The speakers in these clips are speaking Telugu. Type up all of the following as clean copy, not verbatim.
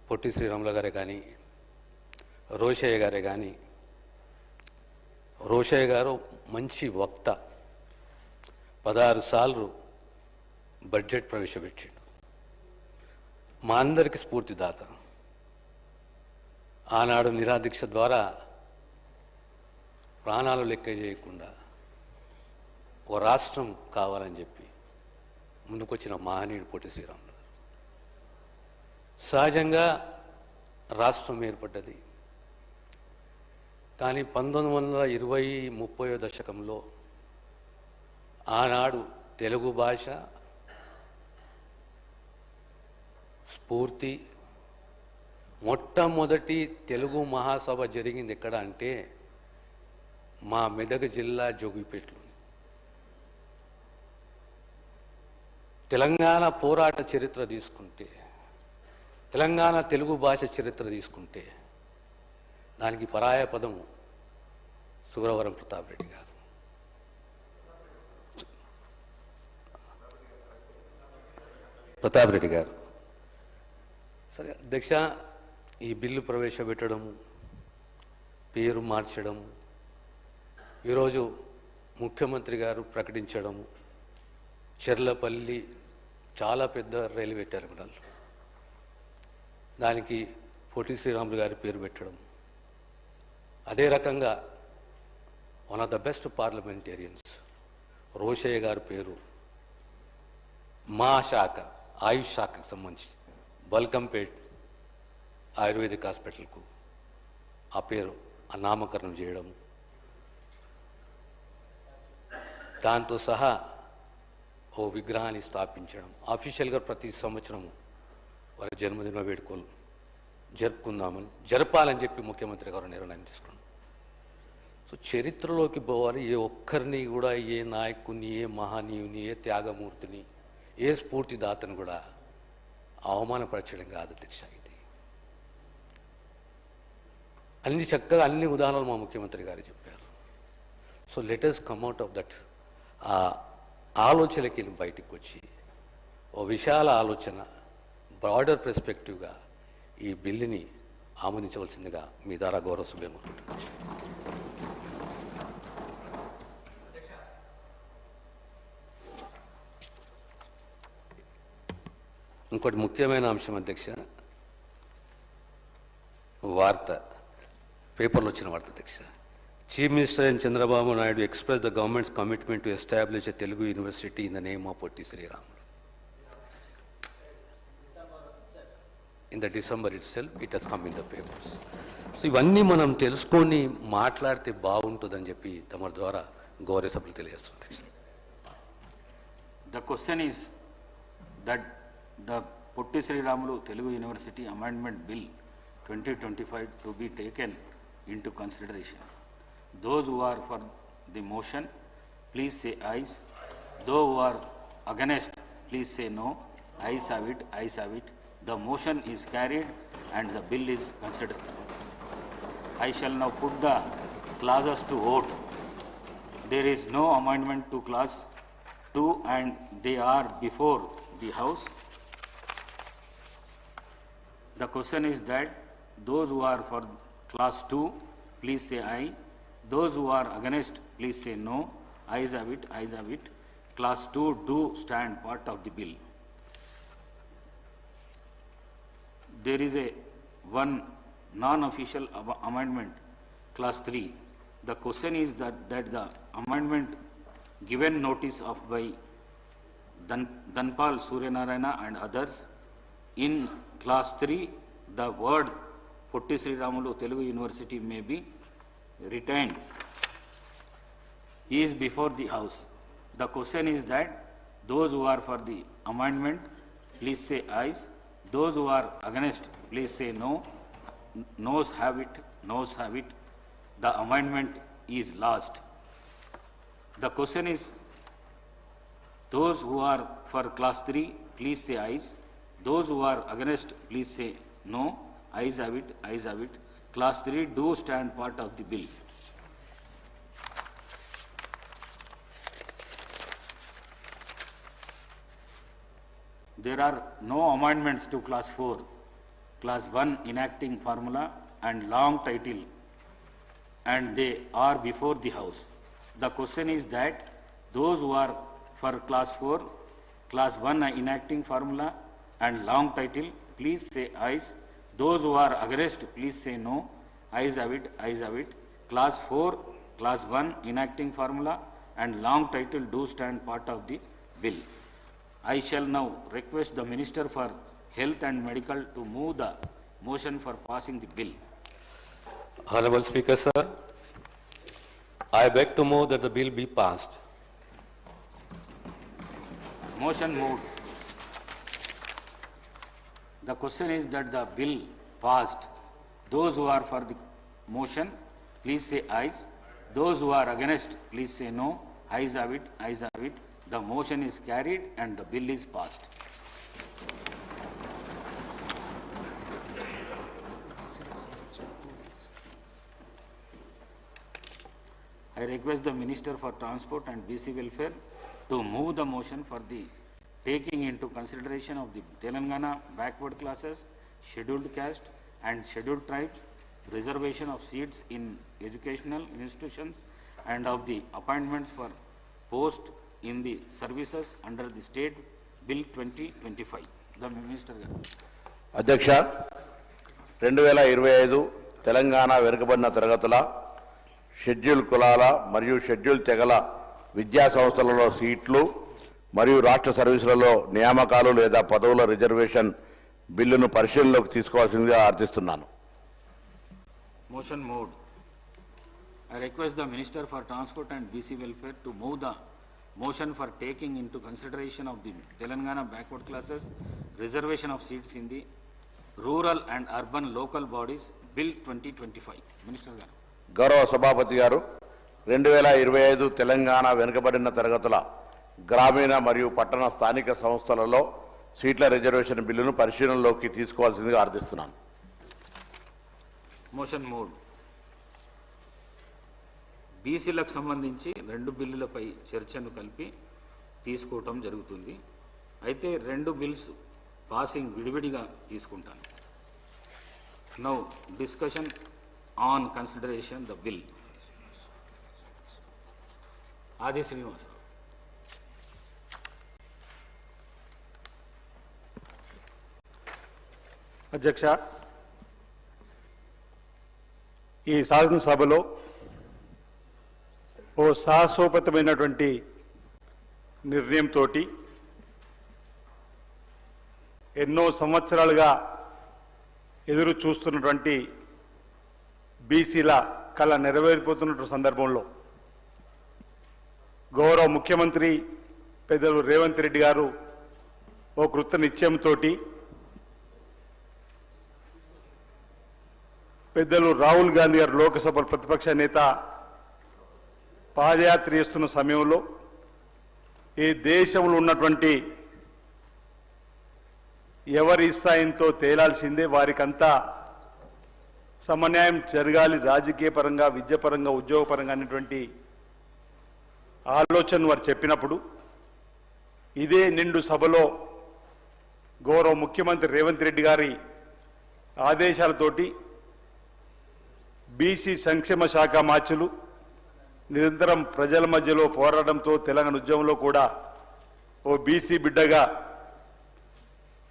పొట్టి శ్రీరాములు గారే కానీ, రోషయ్య గారే కానీ, రోషయ్య గారు మంచి వక్త, 16 సార్లు బడ్జెట్ ప్రవేశపెట్టాడు. మా అందరికీ స్ఫూర్తిదాత. ఆనాడు నిరాదీక్ష ద్వారా ప్రాణాలు లెక్క చేయకుండా ఓ రాష్ట్రం కావాలని చెప్పి ముందుకొచ్చిన మహనీయుడు పొట్టి శ్రీరాములు గారు. సహజంగా రాష్ట్రం ఏర్పడ్డది. కానీ 1920-30 దశకంలో ఆనాడు తెలుగు భాష స్ఫూర్తి, మొట్టమొదటి తెలుగు మహాసభ జరిగింది ఎక్కడ అంటే మా మెదక్ జిల్లా జోగిపేటలో. తెలంగాణ పోరాట చరిత్ర తీసుకుంటే, తెలంగాణ తెలుగు భాష చరిత్ర తీసుకుంటే దానికి పరాయ పదము సురవరం ప్రతాప్ రెడ్డి గారు. సరే అధ్యక్ష, ఈ బిల్లు ప్రవేశపెట్టడం, పేరు మార్చడం, ఈరోజు ముఖ్యమంత్రి గారు ప్రకటించడం, చెర్లపల్లి చాలా పెద్ద రైల్వే టెర్మినల్, దానికి పొట్టి శ్రీరాములు గారి పేరు పెట్టడం, అదే రకంగా one of the best parliamentarians Rosaiah గారి పేరు మా శాఖ, ఆయుష్ శాఖకు సంబంధించి బల్కంపేట్ ఆయుర్వేదిక్ హాస్పిటల్కు ఆ పేరు నామకరణం చేయడం, దాంతో సహా ఓ విగ్రహాన్ని స్థాపించడం, అఫీషియల్గా ప్రతి సంవత్సరము వారి జన్మదిన వేడుకలు జరపాలని చెప్పి ముఖ్యమంత్రి గారు నిర్ణయం తీసుకున్నాం. సో చరిత్రలోకి పోవాలి. ఏ ఒక్కరిని కూడా, ఏ నాయకుని, ఏ మహనీయుని, ఏ త్యాగమూర్తిని, ఏ స్ఫూర్తిదాతను కూడా అవమానపరచడం కాదు అధ్యక్ష. ఇది అన్ని చక్కగా అన్ని ఉదాహరణలు మా ముఖ్యమంత్రి గారు చెప్పారు. So let us come out of that. ఆ ఆలోచనలకి వెళ్ళి బయటికి వచ్చి ఓ విశాల ఆలోచన, బ్రాడర్ పర్స్పెక్టివ్గా ఈ బిల్లుని ఆమోదించవలసిందిగా మీ ద్వారా గౌరవ సభ్యులు. ఇంకోటి ముఖ్యమైన అంశం అధ్యక్ష, వార్త పేపర్లో వచ్చిన వార్త అధ్యక్ష. Chief minister and Chandrababu Naidu expressed the government's commitment to establish a Telugu university in the name of Potti Sriramulu. In the December itself, it has come in the papers. So ఇవన్నీ మనం తెలుసుకొని మాట్లాడితే బాగుంటుందని చెప్పి తమ ద్వారా గౌరవ సభలు తెలియజేస్తుంది. The question is that the Potti Sriramulu Telugu University Amendment Bill 2025 to be taken into consideration. Those who are for the motion, please say ayes. Those who are against, please say no. Ayes have it, ayes have it. The motion is carried and the bill is considered. I shall now put the clauses to vote. There is no amendment to clause 2 and they are before the House. The question is that those who are for clause 2, please say aye. Those who are against, please say no. Ayes have it, ayes have it. Clause 2 do stand part of the bill. There is a one non-official amendment, clause 3. The question is that the amendment given notice of by Dhanpal Suryanarayana and others, in clause 3, the word Potti Sriramulu Telugu University may be retained. He is before the House. The question is that those who are for the amendment, please say ayes. Those who are against, please say no. Noes have it, noes have it. The amendment is lost. The question is, those who are for class 3, please say ayes. Those who are against, please say no. Ayes have it, ayes have it. Class 3 do stand part of the bill. There are no amendments to class 4. class 1 enacting formula and long title, and they are before the House. The question is that those who are for class 4, class 1 enacting formula and long title, please say ayes. Those who are against, please say no. Ayes have it, ayes have it. Class 4, class 1 enacting formula and long title do stand part of the bill. I shall now request the Minister for Health and Medical to move the motion for passing the bill. Honorable Speaker, sir, I beg to move that the bill be passed. Motion moved. The question is that the bill passed. Those who are for the motion, please say ayes. Those who are against, please say no. Ayes have it, ayes have it. The motion is carried and the bill is passed. I request the Minister for Transport and BC Welfare to move the motion for the taking into consideration of the Telangana backward classes, scheduled caste and scheduled tribes, reservation of seats in educational institutions and of the appointments for post in the services under the State Bill 2025. The Minister. అధ్యక్ష 2025 తెలంగాణ వెనుకబడిన తరగతుల షెడ్యూల్ కులాల మరియు షెడ్యూల్ తెగల విద్యా సంస్థలలో సీట్లు మరియు రాష్ట్ర సర్వీసులలో నియామకాలు లేదా పదవుల రిజర్వేషన్ బిల్లును పరిశీలనలోకి తీసుకోవాల్సిందిగా అర్థిస్తున్నాను. Motion moved. I request the Minister for Transport and BC Welfare to move the motion for taking into consideration of the Telangana backward classes, reservation of seats in the rural and urban local bodies, Bill 2025. Minister garu. గౌరవ సభాపతి గారు 2025 తెలంగాణ వెనుకబడిన తరగతుల గ్రామీణ మరియు పట్టణ స్థానిక సంస్థలలో సీట్ల రిజర్వేషన్ బిల్లును పరిశీలనలోకి తీసుకోవాల్సిందిగా అర్థిస్తున్నాను. Motion mood. బీసీలకు సంబంధించి రెండు బిల్లులపై చర్చను కలిపి తీసుకోవటం జరుగుతుంది. అయితే రెండు బిల్స్ పాసింగ్ విడివిడిగా తీసుకుంటాను. Now discussion on consideration the bill. ఆది శ్రీనివాసరావు. అధ్యక్ష, ఈ శాసనసభలో ఓ సాహసోపేతమైనటువంటి నిర్ణయంతో ఎన్నో సంవత్సరాలుగా ఎదురు చూస్తున్నటువంటి బీసీల కళ నెరవేరిపోతున్న సందర్భంలో గౌరవ ముఖ్యమంత్రి పెద్దలు రేవంత్ రెడ్డి గారు ఓ కృత నిశ్చయంతో పెద్దలు రాహుల్ గాంధీ గారు లోక్సభ ప్రతిపక్ష నేత పాదయాత్ర చేస్తున్న సమయంలో ఈ దేశంలో ఉన్నటువంటి ఎవరి స్థాయితో తేలాల్సిందే, వారికంతా సమన్యాయం జరగాలి, రాజకీయ పరంగా విద్యాపరంగా ఉద్యోగపరంగా అనేటువంటి ఆలోచన వారు చెప్పినప్పుడు ఇదే నిండు సభలో గౌరవ ముఖ్యమంత్రి రేవంత్ రెడ్డి గారి ఆదేశాలతోటి బీసీ సంక్షేమ శాఖ మార్చులు నిరంతరం ప్రజల మధ్యలో పోరాటంతో తెలంగాణ ఉద్యమంలో కూడా ఓ బీసీ బిడ్డగా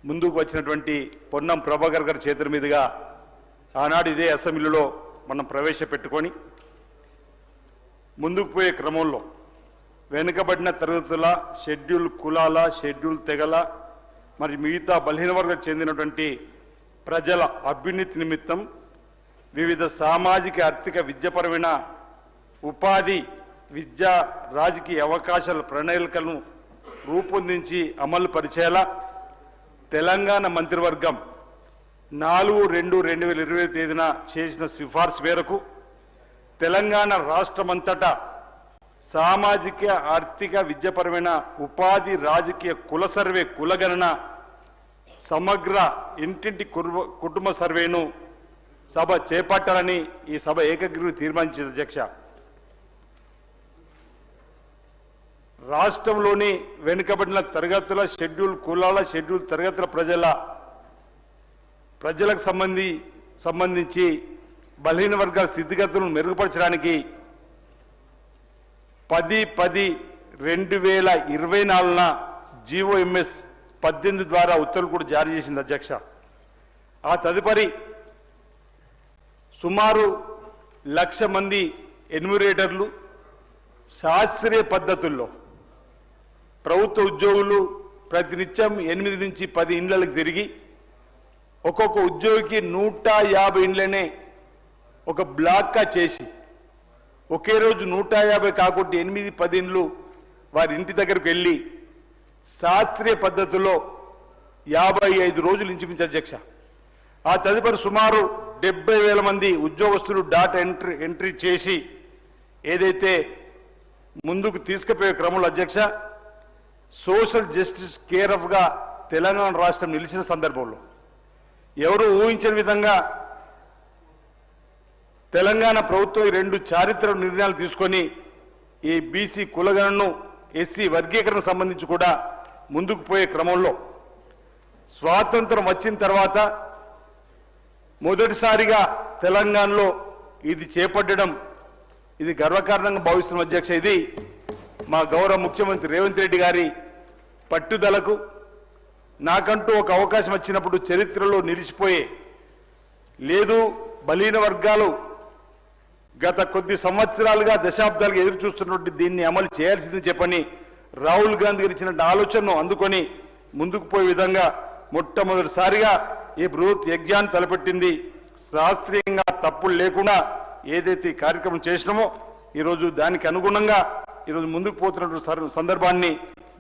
ముందుకు వచ్చినటువంటి పొన్నం ప్రభాకర్ గారి చేతుల మీదుగా ఆనాడు ఇదే అసెంబ్లీలో మనం ప్రవేశపెట్టుకొని ముందుకు పోయే క్రమంలో వెనుకబడిన తరగతుల షెడ్యూల్ కులాల షెడ్యూల్ తెగల మరి మిగతా బలహీన వర్గాలకు చెందినటువంటి ప్రజల అభ్యున్నతి నిమిత్తం వివిధ సామాజిక ఆర్థిక విద్యాపరమైన ఉపాధి విద్యా రాజకీయ అవకాశాల ప్రణాళికలను రూపొందించి అమలు పరిచేలా తెలంగాణ మంత్రివర్గం 4/2/2020 తేదీన చేసిన సిఫార్సు మేరకు తెలంగాణ రాష్ట్రమంతటా సామాజిక ఆర్థిక విద్యాపరమైన ఉపాధి రాజకీయ కుల సర్వే కులగణన సమగ్ర ఇంటింటి కుటుంబ సర్వేను సభ చేపట్టాలని ఈ సభ ఏకగ్రీవంగా తీర్మానించింది. అధ్యక్ష, రాష్ట్రంలోని వెనుకబడిన తరగతుల షెడ్యూల్ కులాల షెడ్యూల్ తరగతుల ప్రజలకు సంబంధించి బలహీన వర్గాల స్థితిగతులను మెరుగుపరచడానికి 10/10/2024న GOMS 18 ద్వారా ఉత్తర్వులు కూడా జారీ చేసింది అధ్యక్ష. ఆ తదుపరి సుమారు 1,00,000 మంది ఎన్యూమరేటర్లు శాస్త్రీయ పద్ధతుల్లో ప్రభుత్వ ఉద్యోగులు ప్రతినిత్యం 8 నుంచి 10 ఇండ్లకు తిరిగి ఒక్కొక్క ఉద్యోగికి 150 ఇండ్లనే ఒక బ్లాక్గా చేసి ఒకే రోజు 150 కాకుండా 8-10 ఇండ్లు వారి ఇంటి దగ్గరకు వెళ్ళి శాస్త్రీయ పద్ధతిలో 55 రోజులు ఇంచుమించు అధ్యక్ష. ఆ తదుపరి సుమారు 70,000 మంది ఉద్యోగస్తులు డాటా ఎంట్రీ చేసి ఏదైతే ముందుకు తీసుకుపోయే క్రమంలో అధ్యక్ష సోషల్ జస్టిస్ కేర్ ఆఫ్గా తెలంగాణ రాష్ట్రం నిలిచిన సందర్భంలో ఎవరు ఊహించని విధంగా తెలంగాణ ప్రభుత్వం 2 చారిత్రక నిర్ణయాలు తీసుకొని ఈ బీసీ కులగణను ఎస్సీ వర్గీకరణకు సంబంధించి కూడా ముందుకు పోయే క్రమంలో స్వాతంత్రం వచ్చిన తర్వాత మొదటిసారిగా తెలంగాణలో ఇది చేపట్టడం ఇది గర్వకారణంగా భావిస్తున్న అధ్యక్ష. ఇది మా గౌరవ ముఖ్యమంత్రి రేవంత్ రెడ్డి గారి పట్టుదలకు నాకంటూ ఒక అవకాశం వచ్చినప్పుడు చరిత్రలో నిలిచిపోయే లేదు బలహీన వర్గాలు గత కొద్ది సంవత్సరాలుగా దశాబ్దాలుగా ఎదురు చూస్తున్నటువంటి దీన్ని అమలు చేయాల్సిందని చెప్పని రాహుల్ గాంధీ గారు ఇచ్చిన ఆలోచనను అందుకొని ముందుకు పోయే విధంగా మొట్టమొదటిసారిగా ఈ బృహత్ యజ్ఞాన్ని తలపెట్టింది. శాస్త్రీయంగా తప్పులు లేకుండా ఏదైతే ఈ కార్యక్రమం చేసినామో ఈరోజు దానికి అనుగుణంగా ఈరోజు ముందుకు పోతున్నటువంటి సందర్భాన్ని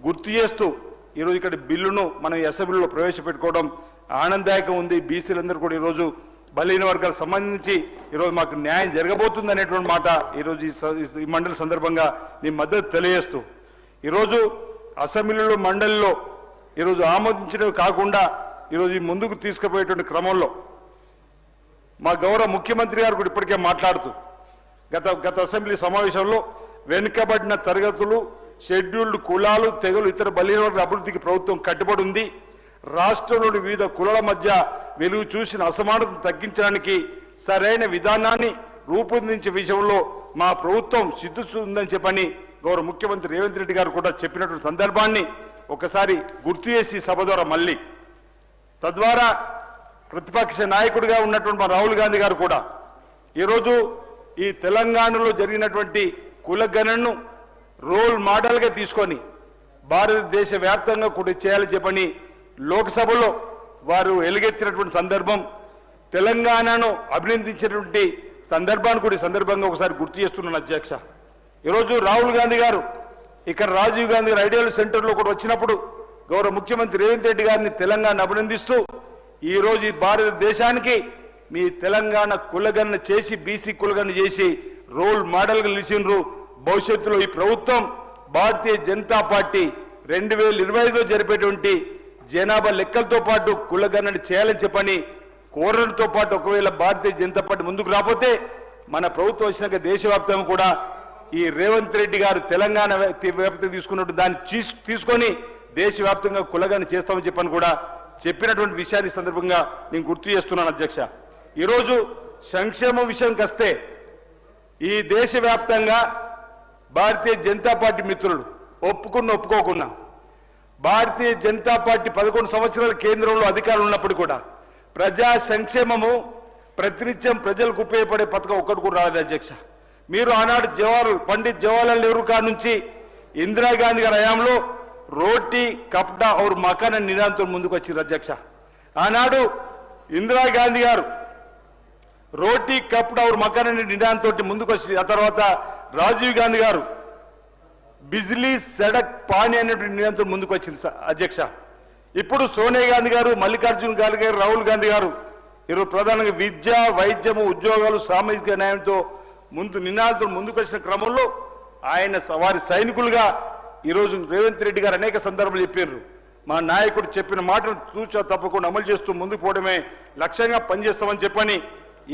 గుర్తు చేస్తూ ఈరోజు ఇక్కడ బిల్లును మనం అసెంబ్లీలో ప్రవేశపెట్టుకోవడం ఆనందదాయకం ఉంది. బీసీలందరూ కూడా ఈరోజు బలహీన వర్గాలకు సంబంధించి ఈరోజు మాకు న్యాయం జరగబోతుంది అనేటువంటి మాట ఈరోజు ఈ మండలి సందర్భంగా నీ మద్దతు తెలియజేస్తూ ఈరోజు అసెంబ్లీలో మండలిలో ఈరోజు ఆమోదించడమే కాకుండా ఈరోజు ముందుకు తీసుకుపోయేటువంటి క్రమంలో మా గౌరవ ముఖ్యమంత్రి గారు కూడా ఇప్పటికే మాట్లాడుతూ గత అసెంబ్లీ సమావేశంలో వెనుకబడిన తరగతులు షెడ్యూల్డ్ కులాలు తెగలు ఇతర బలహీన వర్గాల అభివృద్ధికి ప్రభుత్వం కట్టుబడి ఉంది. రాష్ట్రంలోని వివిధ కులాల మధ్య వెలుగు చూసిన అసమానతను తగ్గించడానికి సరైన విధానాన్ని రూపొందించే విషయంలో మా ప్రభుత్వం సిద్ధుందని చెప్పని గౌరవ ముఖ్యమంత్రి రేవంత్ రెడ్డి గారు కూడా చెప్పినటువంటి సందర్భాన్ని ఒకసారి గుర్తు చేసి సభ ద్వారా మళ్ళీ తద్వారా ప్రతిపక్ష నాయకుడిగా ఉన్నటువంటి మా రాహుల్ గాంధీ గారు కూడా ఈరోజు ఈ తెలంగాణలో జరిగినటువంటి కులగణనను రోల్ మోడల్గా తీసుకొని భారతదేశ వ్యాప్తంగా కూడా చేయాలని చెప్పని లోక్సభలో వారు ఎలుగెత్తినటువంటి సందర్భం తెలంగాణను అభినందించినటువంటి సందర్భాన్ని కూడా ఈ సందర్భంగా ఒకసారి గుర్తు చేస్తున్నాను అధ్యక్ష. ఈరోజు రాహుల్ గాంధీ గారు ఇక్కడ రాజీవ్ గాంధీ గారు ఐడియల్ సెంటర్లో కూడా వచ్చినప్పుడు గౌరవ ముఖ్యమంత్రి రేవంత్ రెడ్డి గారిని తెలంగాణ అభినందిస్తూ ఈరోజు ఈ భారతదేశానికి మీ తెలంగాణ కులగణన చేసి బీసీ కులగణన చేసి రోల్ మోడల్గా నిలిచిండ్రు. భవిష్యత్తులో ఈ ప్రభుత్వం భారతీయ జనతా పార్టీ 2025లో జరిపేటువంటి జనాభా లెక్కలతో పాటు కులగణన చేయాలని చెప్పని కోరడంతో పాటు ఒకవేళ భారతీయ జనతా పార్టీ ముందుకు రాకపోతే మన ప్రభుత్వం వచ్చినాక దేశవ్యాప్తంగా కూడా ఈ రేవంత్ రెడ్డి గారు తెలంగాణ వ్యాప్తంగా తీసుకున్నట్టు దాన్ని తీసుకొని దేశవ్యాప్తంగా కులగణన చేస్తామని చెప్పని కూడా చెప్పినటువంటి విషయాన్ని సందర్భంగా నేను గుర్తు చేస్తున్నాను అధ్యక్ష. ఈరోజు సంక్షేమ విషయంకి వస్తే ఈ దేశవ్యాప్తంగా భారతీయ జనతా పార్టీ మిత్రులు ఒప్పుకోకున్నా భారతీయ జనతా పార్టీ 11 సంవత్సరాల కేంద్రంలో అధికారులు ఉన్నప్పుడు కూడా ప్రజా సంక్షేమము ప్రతినిత్యం ప్రజలకు ఉపయోగపడే పథకం ఒక్కటి కూడా రాలేదు అధ్యక్ష. మీరు ఆనాడు పండిత్ జవహర్లాల్ నెహ్రూ గారి నుంచి ఇందిరాగాంధీ గారి హయాంలో రోటీ కప్డా ఔర్ మకాన్ అనే నినాదంతో ముందుకు వచ్చింది అధ్యక్ష. ఆనాడు ఇందిరాగాంధీ గారు రోటీ కప్డా ఔర్ మకాన్ అనే నినాదంతో ముందుకు వచ్చింది. ఆ తర్వాత రాజీవ్ గాంధీ గారు బిజ్లీ సడక్ పానీ అనేటువంటి నినాదంతో ముందుకు వచ్చింది అధ్యక్ష. ఇప్పుడు సోనియా గాంధీ గారు మల్లికార్జున్ ఖార్గే గారు రాహుల్ గాంధీ గారు ఈరోజు ప్రధానంగా విద్య వైద్యము ఉద్యోగాలు సామాజిక న్యాయంతో నినాదంతో ముందుకు వచ్చిన క్రమంలో ఆయన వారి సైనికులుగా ఈరోజు రేవంత్ రెడ్డి గారు అనేక సందర్భాలు చెప్పారు. మా నాయకుడు చెప్పిన మాటను తూచా తప్పకుండా అమలు చేస్తూ ముందుకు పోవడమే లక్ష్యంగా పనిచేస్తామని చెప్పని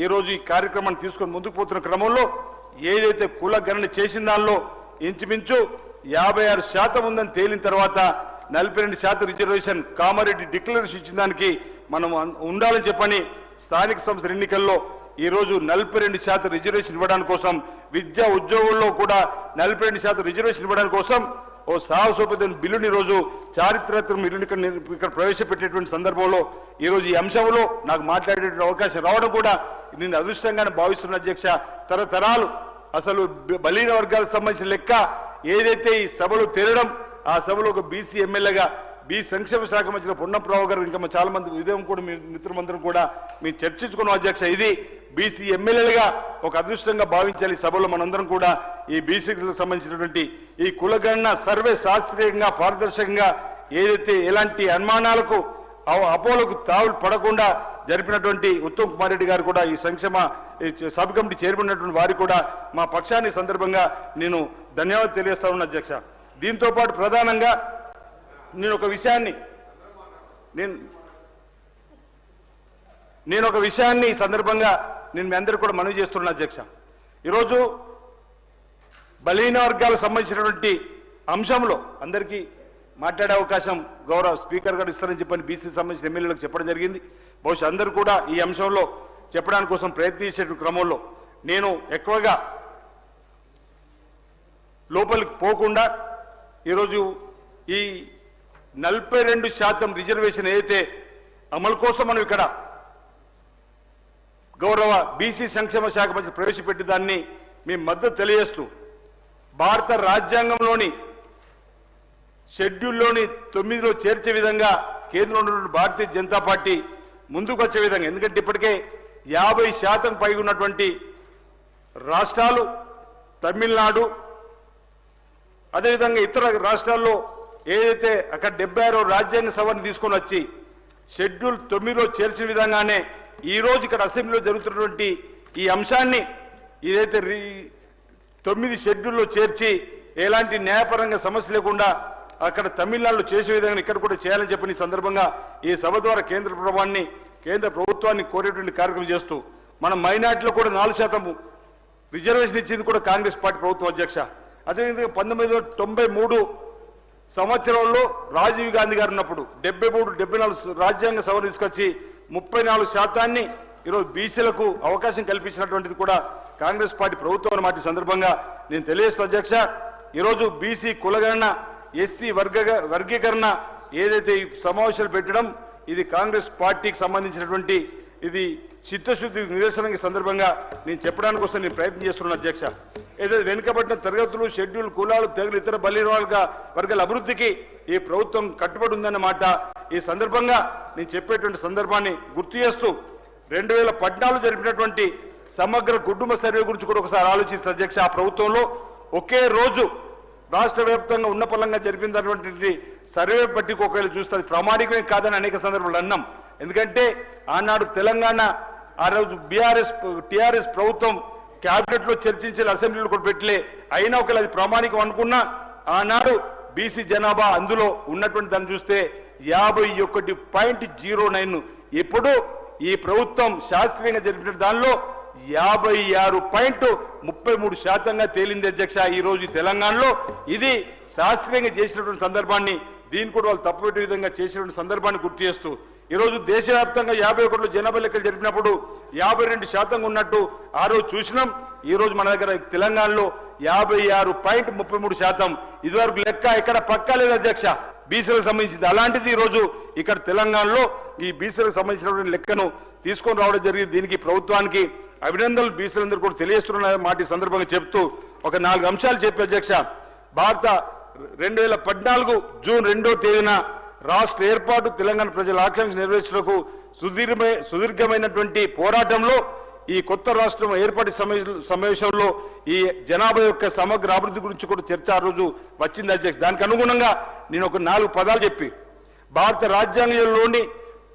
ఈరోజు ఈ కార్యక్రమాన్ని తీసుకొని ముందుకు పోతున్న క్రమంలో ఏదైతే కుల గణన చేసిన దానిలో ఇంచుమించు 56% ఉందని తేలిన తర్వాత 42% రిజర్వేషన్ కామారెడ్డి డిక్లరేషన్ ఇచ్చిన దానికి మనం ఉండాలని చెప్పని స్థానిక సంస్థల ఎన్నికల్లో ఈరోజు 42% రిజర్వేషన్ ఇవ్వడానికి కోసం, విద్యా ఉద్యోగుల్లో కూడా 42% రిజర్వేషన్ ఇవ్వడానికి కోసం ఓ సాహసోపేతమైన బిల్లుని ఈరోజు చారిత్రక బిల్లుని ఇక్కడ ప్రవేశపెట్టేటువంటి సందర్భంలో ఈరోజు ఈ అంశంలో నాకు మాట్లాడేటువంటి అవకాశం రావడం కూడా నేను అదృష్టంగానే భావిస్తున్న అధ్యక్ష. తరతరాలు అసలు బలహీన వర్గాలకు సంబంధించిన లెక్క ఏదైతే ఈ సభలో తేలడం, ఆ సభలో ఒక బీసీ ఎమ్మెల్యేగా బి సంక్షేమ శాఖ మంత్రి పొన్నంరావు గారు ఇంకా చాలా మంది ఉదయం కూడా మీ మిత్రులందరం కూడా మేము చర్చించుకున్నాం అధ్యక్ష. ఇది బీసీ ఎమ్మెల్యేలుగా ఒక అదృష్టంగా భావించాలి. ఈ సభలో మనందరం కూడా ఈ బీసీలకు సంబంధించినటువంటి ఈ కులగణన సర్వే శాస్త్రీయంగా పారదర్శకంగా ఏదైతే ఎలాంటి అనుమానాలకు అపోలకు తావులు పడకుండా జరిపినటువంటి ఉత్తమ్ కుమార్ రెడ్డి గారు కూడా ఈ సంక్షేమ సబ్ కమిటీ చైర్మన్ వారికి కూడా మా పక్షాన్ని సందర్భంగా నేను ధన్యవాదాలు తెలియజేస్తా ఉన్నా అధ్యక్ష. దీంతో పాటు ప్రధానంగా నేను ఒక విషయాన్ని ఈ సందర్భంగా నేను మీ అందరికీ కూడా మనవి చేస్తున్నా అధ్యక్ష. ఈరోజు బలహీన వర్గాలకు సంబంధించినటువంటి అంశంలో అందరికీ మాట్లాడే అవకాశం గౌరవ స్పీకర్ గారు ఇస్తారని చెప్పని బీసీ సంబంధించిన ఎమ్మెల్యేలకు చెప్పడం జరిగింది. బహుశా అందరూ కూడా ఈ అంశంలో చెప్పడానికి కోసం ప్రయత్నించే క్రమంలో నేను ఎక్కువగా లోపలికి పోకుండా ఈరోజు ఈ 42% రిజర్వేషన్ ఏదైతే అమలు కోసం మనం ఇక్కడ గౌరవ బీసీ సంక్షేమ శాఖ మంత్రి ప్రవేశపెట్టి దాన్ని మేము మద్దతు తెలియజేస్తూ భారత రాజ్యాంగంలోని షెడ్యూల్లోని 9లో చేర్చే విధంగా కేంద్రంలో ఉన్న భారతీయ జనతా పార్టీ ముందుకు వచ్చే విధంగా, ఎందుకంటే ఇప్పటికే 50% పైగా ఉన్నటువంటి రాష్ట్రాలు తమిళనాడు అదేవిధంగా ఇతర రాష్ట్రాల్లో ఏదైతే అక్కడ 76వ రాజ్యాంగ సభను తీసుకొని వచ్చి షెడ్యూల్ 9లో చేర్చిన విధంగానే ఈరోజు ఇక్కడ అసెంబ్లీలో జరుగుతున్నటువంటి ఈ అంశాన్ని ఏదైతే 9 షెడ్యూల్లో చేర్చి ఎలాంటి న్యాయపరంగా సమస్య లేకుండా అక్కడ తమిళనాడులో చేసే విధంగా ఇక్కడ కూడా చేయాలని చెప్పిన ఈ సందర్భంగా ఈ సభ ద్వారా కేంద్ర ప్రభుత్వాన్ని కోరేటువంటి కార్యక్రమం చేస్తూ మన మైనార్టీలో కూడా 4% రిజర్వేషన్ ఇచ్చింది కూడా కాంగ్రెస్ పార్టీ ప్రభుత్వం అధ్యక్ష. అదేవిధంగా 1993 సంవత్సరంలో రాజీవ్ గాంధీ గారు ఉన్నప్పుడు 73-74 రాజ్యాంగ సభను తీసుకొచ్చి 34% ఈరోజు బీసీలకు అవకాశం కల్పించినటువంటిది కూడా కాంగ్రెస్ పార్టీ ప్రభుత్వం అన్నమాట. సందర్భంగా నేను తెలియజేస్తూ అధ్యక్ష, ఈరోజు బీసీ కులగణన ఎస్సీ వర్గీకరణ ఏదైతే ఈ సమావేశాలు పెట్టడం ఇది కాంగ్రెస్ పార్టీకి సంబంధించినటువంటి ఇది చిత్తశుద్ధి నిదర్శనంగా సందర్భంగా నేను చెప్పడానికి కోసం నేను ప్రయత్నం చేస్తున్నాను అధ్యక్ష. ఏదైతే వెనుకబడిన తరగతులు షెడ్యూల్ కులాలు తెగలు ఇతర బలహీన వర్గాల అభివృద్ధికి ఈ ప్రభుత్వం కట్టుబడి ఉందన్నమాట. ఈ సందర్భంగా నేను చెప్పేటువంటి సందర్భాన్ని గుర్తు చేస్తూ 2014 జరిపినటువంటి సమగ్ర కుటుంబ సర్వే గురించి కూడా ఒకసారి ఆలోచిస్తే అధ్యక్ష, ఆ ప్రభుత్వంలో ఒకే రోజు రాష్ట్ర వ్యాప్తంగా ఉన్న పలంగా జరిపినటువంటి సర్వే పట్టికి ఒకవేళ చూస్తే అది ప్రామాణికమే కాదని అనేక సందర్భాలు అన్నాం. ఎందుకంటే ఆనాడు తెలంగాణ ఆ రోజు టీఆర్ఎస్ ప్రభుత్వం క్యాబినెట్ లో చర్చించే అసెంబ్లీలో కూడా పెట్టలే, అయినా ఒకవేళ అది ప్రామాణికం అనుకున్నా ఆనాడు బీసీ జనాభా అందులో ఉన్నటువంటి దాన్ని చూస్తే 51.09. ఇప్పుడు ఈ ప్రభుత్వం శాస్త్రీయంగా జరిపిన దానిలో 56.33% తేలింది అధ్యక్ష. ఈ రోజు తెలంగాణలో ఇది శాస్త్రీయంగా చేసినటువంటి సందర్భాన్ని దీన్ని కూడా వాళ్ళు తప్పుపెట్టే విధంగా చేసినటువంటి సందర్భాన్ని గుర్తు చేస్తూ ఈరోజు దేశవ్యాప్తంగా 51 జనాభా లెక్కలు జరిపినప్పుడు 52% ఉన్నట్టు ఆ రోజు చూసినాం. ఈ రోజు మన దగ్గర తెలంగాణలో 56.33%. ఇదివరకు లెక్క ఇక్కడ పక్కా లేదు అధ్యక్ష బీసీలకు సంబంధించింది. అలాంటిది ఈ రోజు ఇక్కడ తెలంగాణలో ఈ బీసీలకు సంబంధించినటువంటి లెక్కను తీసుకొని రావడం జరిగింది. దీనికి ప్రభుత్వానికి అభినందనలు బీసీలందరూ కూడా తెలియజేస్తున్న మాట ఈ సందర్భంగా చెప్తూ ఒక 4 అంశాలు చెప్పి అధ్యక్ష, భారత 2014 జూన్ 2వ తేదీన రాష్ట్ర ఏర్పాటు తెలంగాణ ప్రజల ఆకాంక్ష నెరవేర్చుటకు సుదీర్ఘమైనటువంటి పోరాటంలో ఈ కొత్త రాష్ట్రం ఏర్పాటు సమావేశంలో ఈ జనాభా యొక్క సమగ్ర అభివృద్ధి గురించి కూడా చర్చ ఆ రోజు వచ్చింది అధ్యక్ష. దానికి అనుగుణంగా నేను ఒక 4 పదాలు చెప్పి భారత రాజ్యాంగంలోని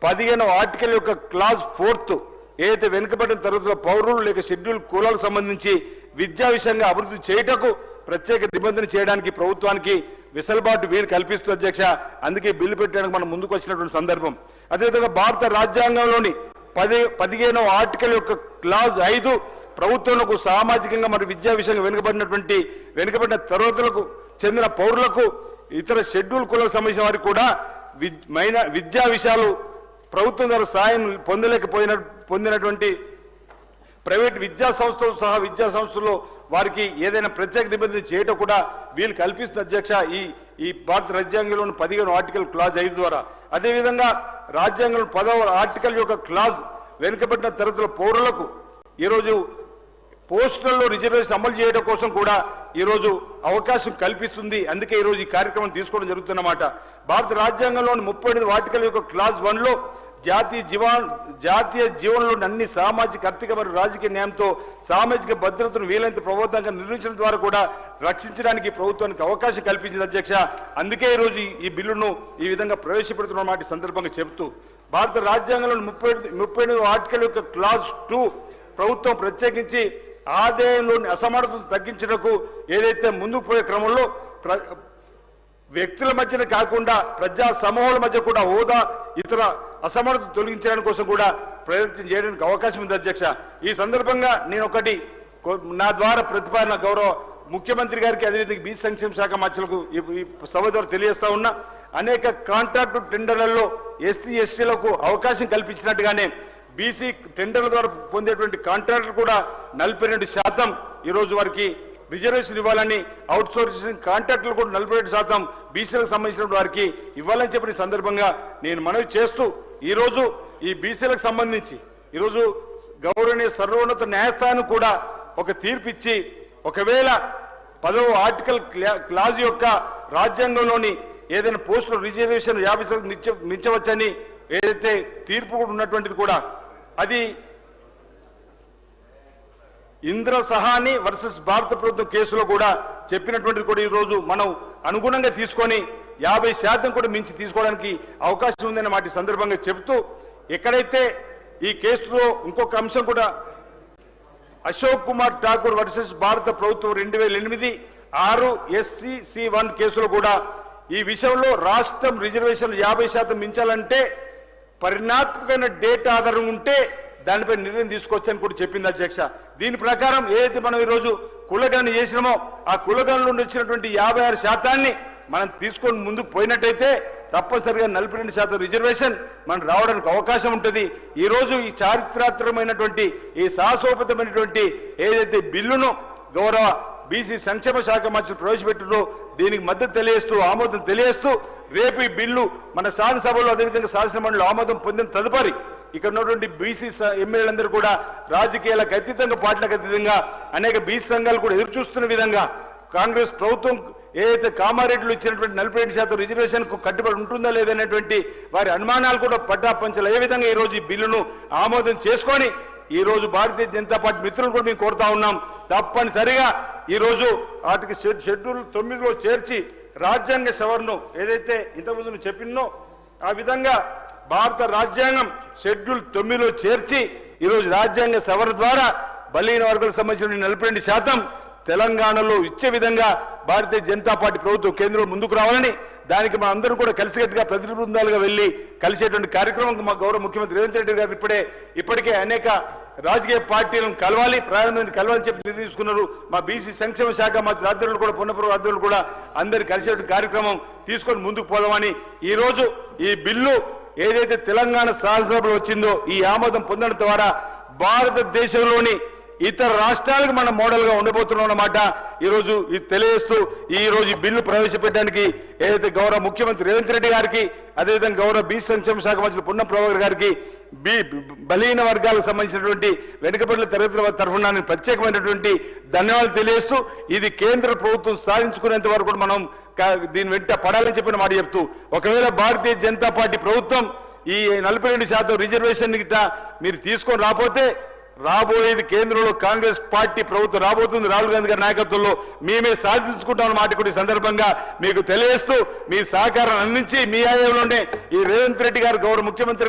15వ ఆర్టికల్ యొక్క క్లాజ్ 4 ఏదైతే వెనుకబడిన తరగతుల పౌరులు లేక షెడ్యూల్ కులాలకు సంబంధించి విద్యా విషయంగా అభివృద్ధి చేయటకు ప్రత్యేక నిబంధన చేయడానికి ప్రభుత్వానికి వెసులుబాటు వీలు కల్పిస్తూ అధ్యక్ష. అందుకే బిల్లు పెట్టడానికి మనం ముందుకు వచ్చినటువంటి సందర్భం. అదేవిధంగా భారత రాజ్యాంగంలోని 15వ ఆర్టికల్ యొక్క క్లాజ్ 5 ప్రభుత్వంలో సామాజికంగా మరియు విద్యా విషయంగా వెనుకబడిన తరగతులకు చెందిన పౌరులకు ఇతర షెడ్యూల్ కులాలకు సంబంధించిన వారికి కూడా విద్యా విషయాలు ప్రభుత్వం ద్వారా సాయం పొందినటువంటి ప్రైవేట్ విద్యా సంస్థలు సహా విద్యా సంస్థల్లో వారికి ఏదైనా ప్రత్యేక నిబంధన చేయటం కూడా వీలు కల్పిస్తుంది అధ్యక్ష ఈ భారత రాజ్యాంగంలోని 15వ ఆర్టికల్ క్లాజ్ 5 ద్వారా. అదేవిధంగా రాజ్యాంగంలో 10వ ఆర్టికల్ యొక్క క్లాజ్ వెనుకబడిన తరగతుల పౌరులకు ఈరోజు పోస్టులలో రిజర్వేషన్ అమలు చేయడం కోసం కూడా ఈరోజు అవకాశం కల్పిస్తుంది. అందుకే ఈరోజు ఈ కార్యక్రమం తీసుకోవడం జరుగుతున్నమాట. భారత రాజ్యాంగంలోని 38వ ఆర్టికల్ యొక్క క్లాజ్ 1లో జాతీయ జీవనంలోని అన్ని సామాజిక, ఆర్థిక మరియు రాజకీయ న్యాయంతో సామాజిక భద్రతను వీలైనంత ప్రభావితంగా నిర్వహించడం ద్వారా కూడా రక్షించడానికి ప్రభుత్వానికి అవకాశం కల్పించింది అధ్యక్ష. అందుకే ఈరోజు ఈ బిల్లును ఈ విధంగా ప్రవేశపెడుతున్న మాట సందర్భంగా చెబుతూ, భారత రాజ్యాంగంలోని 38వ ఆర్టికల్ యొక్క క్లాజ్ 2 ప్రభుత్వం ప్రత్యేకించి ఆదాయంలోని అసమానతను తగ్గించడానికి ఏదైతే ముందుకు పోయే క్రమంలో వ్యక్తుల మధ్యన కాకుండా ప్రజా సమూహాల మధ్య కూడా హోదా ఇతర అసమానతను తొలగించడానికి కోసం కూడా ప్రయత్నం చేయడానికి అవకాశం ఉంది అధ్యక్ష. ఈ సందర్భంగా నేను ఒకటి నా ద్వారా ప్రతిపాదన గౌరవ ముఖ్యమంత్రి గారికి అదేవిధంగా బీసీ సంక్షేమ శాఖ మంత్రులకు ఈ సభ ద్వారా తెలియజేస్తా ఉన్నా. అనేక కాంట్రాక్టు టెండర్లలో ఎస్సీ ఎస్టీలకు అవకాశం కల్పించినట్టుగానే బీసీ టెండర్ల ద్వారా పొందేటువంటి కాంట్రాక్టులు కూడా 42% ఈరోజు వారికి రిజర్వేషన్ ఇవ్వాలని, అవుట్ సోర్సింగ్ కాంట్రాక్టులు కూడా 42% బీసీలకు సంబంధించిన వారికి ఇవ్వాలని చెప్పిన సందర్భంగా నేను మనవి చేస్తూ, ఈరోజు ఈ బీసీలకు సంబంధించి ఈరోజు గౌరవనీయ సర్వోన్నత న్యాయస్థానం కూడా ఒక తీర్పు ఇచ్చి, ఒకవేళ 10వ ఆర్టికల్ క్లాజ్ యొక్క రాజ్యాంగంలోని ఏదైనా పోస్టుల రిజర్వేషన్ 50% మించవచ్చని ఏదైతే తీర్పు కూడా ఉన్నటువంటిది కూడా అది ఇంద్ర సహాని వర్సెస్ భారత ప్రభుత్వం కేసులో కూడా చెప్పినటువంటిది కూడా ఈరోజు మనం అనుగుణంగా తీసుకొని 50% కూడా మించి తీసుకోవడానికి అవకాశం ఉందన్న మాట సందర్భంగా చెబుతూ, ఎక్కడైతే ఈ కేసులో ఇంకొక అంశం కూడా అశోక్ కుమార్ ఠాకూర్ వర్సెస్ భారత ప్రభుత్వం 2008 6 SCC1 కేసులో కూడా ఈ విషయంలో రాష్ట్రం రిజర్వేషన్ 50% మించాలంటే పరిణాత్మకమైన డేటా ఆధారం ఉంటే దానిపై నిర్ణయం తీసుకోవచ్చని కూడా చెప్పింది అధ్యక్ష. దీని ప్రకారం ఏదైతే మనం ఈరోజు కులగణన చేసినామో ఆ కులగణన నుండి వచ్చినటువంటి 56% మనం తీసుకొని ముందుకు పోయినట్టయితే తప్పనిసరిగా 42% రిజర్వేషన్ మనం రావడానికి అవకాశం ఉంటుంది. ఈరోజు ఈ చారిత్రాత్మకమైనటువంటి ఈ సాహసోపేతమైనటువంటి ఏదైతే బిల్లును గౌరవ బీసీ సంక్షేమ శాఖ మంత్రులు ప్రవేశపెట్టారో దీనికి మద్దతు తెలియజేస్తూ, ఆమోదం తెలియజేస్తూ, రేపు ఈ బిల్లు మన శాసనసభలో అదేవిధంగా శాసనమండలిలో ఆమోదం పొందిన తదుపరి ఇక్కడ ఉన్నటువంటి బీసీ ఎమ్మెల్యేలందరూ కూడా రాజకీయాలకు అతీతంగా, పార్టీలకు అతీతంగా అనేక బీసీ సంఘాలు కూడా ఎదురుచూస్తున్న విధంగా కాంగ్రెస్ ప్రభుత్వం ఏదైతే కామారెడ్డిలో ఇచ్చినటువంటి 42% రిజర్వేషన్ కు కట్టుబడి ఉంటుందా లేదనేటువంటి వారి అనుమానాలు కూడా పట్టాపంచలు ఏ విధంగా ఈరోజు ఈ బిల్లును ఆమోదం చేసుకొని ఈ రోజు భారతీయ జనతా పార్టీ మిత్రులు కూడా మేము కోరుతా ఉన్నాం, తప్పనిసరిగా ఈ రోజు వాటికి షెడ్యూల్ 9లో చేర్చి రాజ్యాంగ సవరణను ఏదైతే ఇంతకుముందు చెప్పినో ఆ విధంగా భారత రాజ్యాంగం షెడ్యూల్ 9లో చేర్చి ఈరోజు రాజ్యాంగ సవరణ ద్వారా బలహీన వర్గాలకు సంబంధించిన 42% తెలంగాణలో ఇచ్చే విధంగా భారతీయ జనతా పార్టీ ప్రభుత్వం కేంద్రంలో ముందుకు రావాలని, దానికి మా అందరూ కూడా కలిసికట్టుగా ప్రతినిధి బృందాలుగా వెళ్లి కలిసేటువంటి కార్యక్రమం మా గౌరవ ముఖ్యమంత్రి రేవంత్ రెడ్డి గారు ఇప్పటికే అనేక రాజకీయ పార్టీలను కలవాలి, ప్రారంభాన్ని కలవాలని చెప్పి నిర్ణయించుకున్నారు. మా బీసీ సంక్షేమ శాఖ మంత్రి ఆధ్వర్యంలో కూడా, పొన్నపురం ఆధ్వర్యంలో కూడా అందరినీ కలిసేటువంటి కార్యక్రమం తీసుకొని ముందుకు పోదామని ఈ రోజు ఈ బిల్లు ఏదైతే తెలంగాణ శాసనసభలో వచ్చిందో ఈ ఆమోదం పొందడం ద్వారా భారతదేశంలోని ఇతర రాష్ట్రాలకు మనం మోడల్ గా ఉండబోతున్నాం అన్నమాట ఈరోజు ఇది తెలియజేస్తూ, ఈ రోజు ఈ బిల్లు ప్రవేశపెట్టడానికి ఏదైతే గౌరవ ముఖ్యమంత్రి రేవంత్ రెడ్డి గారికి, అదేవిధంగా గౌరవ బీసీ సంక్షేమ శాఖ మంత్రి పొన్నం ప్రభాకర్ గారికి, బలహీన వర్గాలకు సంబంధించినటువంటి వెనుకబడిన తరగతుల తరఫున ప్రత్యేకమైనటువంటి ధన్యవాదాలు తెలియజేస్తూ, ఇది కేంద్ర ప్రభుత్వం సాధించుకునేంత వరకు కూడా మనం దీని వెంట పడాలని చెప్పిన మాట చెప్తూ, ఒకవేళ భారతీయ జనతా పార్టీ ప్రభుత్వం ఈ 42% రిజర్వేషన్ గిట్ట మీరు తీసుకొని రాకపోతే రాబోయేది కేంద్రంలో కాంగ్రెస్ పార్టీ ప్రభుత్వం రాబోతుంది. రాహుల్ గాంధీ గారి నాయకత్వంలో మేమే సాధించుకుంటామన్న మాట కూడా ఈ సందర్భంగా మీకు తెలియజేస్తూ, మీ సహకారం అందించి మీ ఆయంలోనే ఈ రేవంత్ రెడ్డి గారు గౌరవ ముఖ్యమంత్రి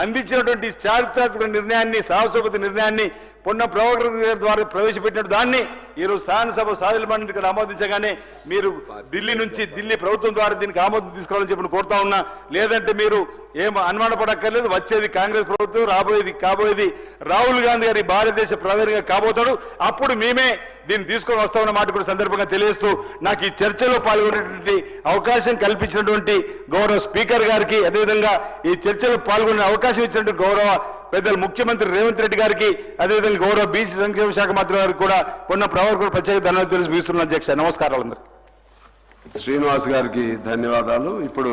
అందించినటువంటి చారిత్రాత్మక నిర్ణయాన్ని, సాహసోపేత నిర్ణయాన్ని పొన్న ప్రభాకర్ గారి ద్వారా ప్రవేశపెట్టిన దాన్ని ఈరోజు శాసనసభ సాధుల మండలి ఇక్కడ ఆమోదించగానే మీరు ఢిల్లీ ప్రభుత్వం ద్వారా దీనికి ఆమోదం తీసుకురావాలని చెప్పి కోరుతా ఉన్నా. లేదంటే మీరు ఏం అనుమానపడక్కర్లేదు, వచ్చేది కాంగ్రెస్ ప్రభుత్వం, కాబోయేది రాహుల్ గాంధీ గారి భారతదేశ ప్రధానిగా కాబోతాడు. అప్పుడు మేమే దీన్ని తీసుకొని వస్తామన్న మాట కూడా సందర్భంగా తెలియజేస్తూ, నాకు ఈ చర్చలో పాల్గొనేటువంటి అవకాశం కల్పించినటువంటి గౌరవ స్పీకర్ గారికి, అదేవిధంగా ఈ చర్చలో పాల్గొనే అవకాశం ఇచ్చినటువంటి గౌరవ పెద్దలు ముఖ్యమంత్రి రేవంత్ రెడ్డి గారికి, అదేవిధంగా గౌరవ బీసీ సంక్షేమ శాఖ మంత్రి గారికి కూడా పొన్న ప్రభాకర్ ప్రత్యేక ధన్యవాదాలు తెలియజేస్తున్నాను. అధ్యక్ష, నమస్కారాలు అందరికీ. శ్రీనివాస్ గారికి ధన్యవాదాలు. ఇప్పుడు